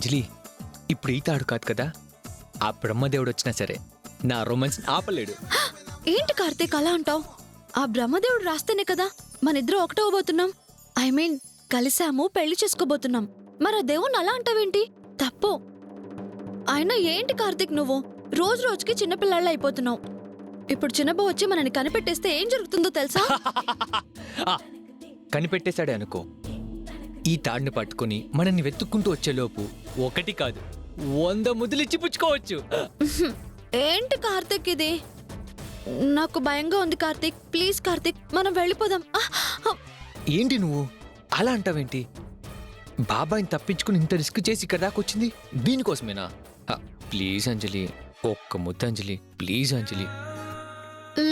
అంజలి, ఇప్పుడు ఈ తాడు కాదు కదా, ఆ బ్రహ్మదేవుడు వచ్చినా సరే నా రొమాన్స్ ఆపలేడు. ఏంటి కార్తీక్ అలా అంటావు? ఆ బ్రహ్మదేవుడు రాస్తేనే కదా మనిద్దరం ఒకటవబోతున్నాం. ఐ మీన్ కలిసాము, పెళ్లి చేసుకోబోతున్నాం. మరి ఆ దేవుణ్ణి అలా అంటావేంటి? తప్పు. అయినా ఏంటి కార్తీక్ నువ్వు రోజు రోజుకి చిన్నపిల్లాళ్ళ అయిపోతున్నావు. ఇప్పుడు చిన్నబో వచ్చి మనని కనిపెట్టేస్తే ఏం జరుగుతుందో తెలుసా? ఆ, కనిపెట్టేశాడే అనుకో, ఈ తాడుని పట్టుకుని మనల్ని వెతుక్కుంటూ వచ్చేలోపు ఒకటి కాదు 100 ముద్దులిచ్చి పుచ్చుకోవచ్చు. ఏంటి కార్తీక్ ఇది? నాకు భయంగా ఉంది కార్తీక్. ప్లీజ్ కార్తీక్, మనం వెళ్ళిపోదాం. ఏంటి నువ్వు అలా అంటావేంటి? బాబాయిని తప్పించుకుని ఇంత రిస్క్ చేసి ఇక్కడ దాకా వచ్చింది దీనికోసమేనా? ప్లీజ్ అంజలి, ఒక్క ముద్దు అంజలి, ప్లీజ్ అంజలి.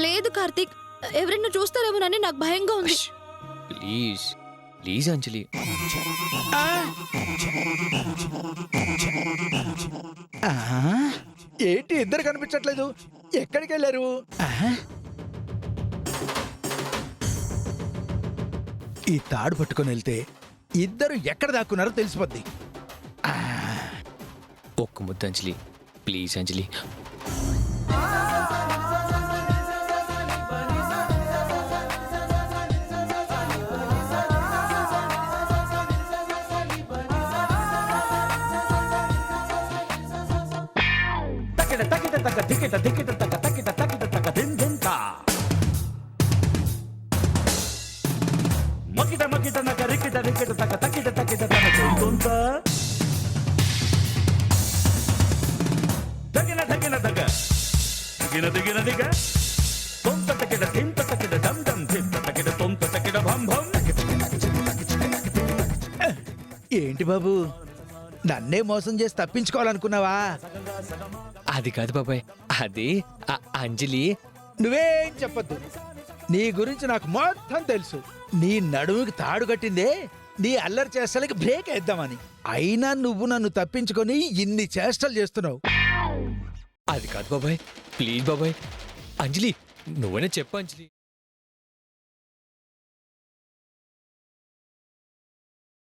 లేదు కార్తీక్, ఎవరైనా చూస్తారేమోనని నాకు భయంగా ఉంది. ప్లీజ్ ప్లీజ్ అంజలి. ఏంటి ఇద్దరు కనిపించట్లేదు? ఎక్కడికి వెళ్ళారు? ఈ తాడు పట్టుకొని వెళ్తే ఇద్దరు ఎక్కడ దాక్కున్నారో తెలిసిపోద్ది. ఒక్క ముద్దు అంజలి, ప్లీజ్ అంజలి. ఏంటి బాబు, నన్నే మోసం చేసి తప్పించుకోవాలనుకున్నావా? అది కాదు బాబాయ్, అది అంజలి. నువ్వేం చెప్పొద్దు. నీ గురించి నాకు మొత్తం తెలుసు. నీ నడుముకి తాడు కట్టిందే నీ అల్లరి చేష్టలకి బ్రేక్ వేద్దామని. అయినా నువ్వు నన్ను తప్పించుకొని ఇన్ని చేష్టలు చేస్తున్నావు. అది కాదు బాబాయ్, ప్లీజ్ బాబాయ్. అంజలి, నువ్వైనా చెప్పు అంజలి.